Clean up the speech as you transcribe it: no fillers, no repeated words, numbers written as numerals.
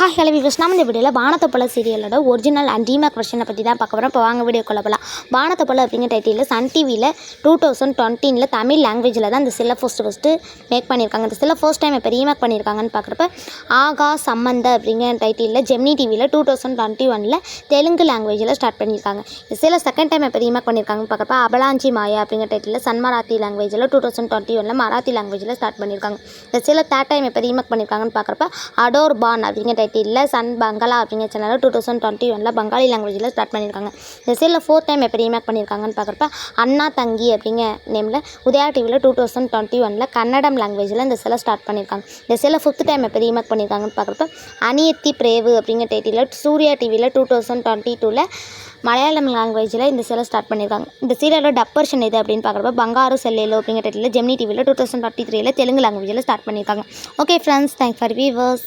Hi hello viewers, நம்ம இந்த வீடியோவில் வானத்தப்போல சீரியலோட ஒரிஜினல் அண்ட் ரீமேக் வெர்ஷனை பற்றி தான் பார்க்க போகிறோம். இப்போ வாங்க வீடியோக்குள்ள போகலாம். வானத்தப்போல அப்படிங்கிற டைட்டிலில் சன் டிவியில் 2020 தமிழ் லாங்குவேஜில் தான் இந்த சில ஃபஸ்ட்டு மேக் பண்ணியிருக்காங்க. இந்த சில ஃபர்ஸ்ட் டைம் இப்போ ரீமேக் பண்ணியிருக்காங்கன்னு பார்க்குறப்ப ஆகா சம்மந்த அப்படிங்கிற டைட்டிலில் ஜெமினி டிவியில் 2021 தெலுங்கு லாங்குவேஜில் ஸ்டார்ட் பண்ணியிருக்காங்க. சில செகண்ட் டைம் இப்போ ரீமேக் பண்ணியிருக்காங்கன்னு பார்க்குறப்ப அபலாஞ்சி மாயா அப்படிங்கிற டைட்டிலில் சன் மராத்தி லாங்குவேஜில் 2021 மராத்தி லாங்குவேஜில் ஸ்டார்ட் பண்ணியிருக்காங்க. இந்த சில தேர்ட் டைம் இப்போ ரீமேக் பண்ணியிருக்காங்கன்னு பார்க்குறப்ப அடோர் பான் அப்படிங்கிற டைட்டிலில் சன் பங்களா அப்படிங்கிற சேனலில் 2021 பங்காளி லாங்குவேஜில் ஸ்டார்ட் பண்ணியிருக்காங்க. இந்த சீரியலில் ஃபோர்த் டைம் எப்போ ரீமேக் பண்ணியிருக்காங்கன்னு பார்க்குறப்ப அண்ணா தங்கி அப்படிங்கிற நேமில் உதயா டிவியில் 2021 கன்னடம் லாங்குவேஜில் இந்த சீரியலை ஸ்டார்ட் பண்ணியிருக்காங்க. இந்த சீரியலில் ஃபிஃப்த் டைம் எப்போ ரீமேக் பண்ணியிருக்காங்கன்னு பார்க்குறப்ப அனியத்தி பிரேவு அப்படிங்கிற டைட்டிலில் சூர்யா டிவியில் 2022 மலையாளம் லாங்குவேஜில் இந்த சீரியலை ஸ்டார்ட் பண்ணியிருக்காங்க. இந்த சீரியலோட டப்பர்ஷன் எது அப்படின்னு பார்க்குறப்ப பங்காரு செல்லேலோ அப்படிங்கிற டைட்டிலில் ஜெமினி டிவியில் 2023 தெலுங்கு லாங்குவேஜில் ஸ்டார்ட் பண்ணியிருக்காங்க. Okay friends, thanks for viewers.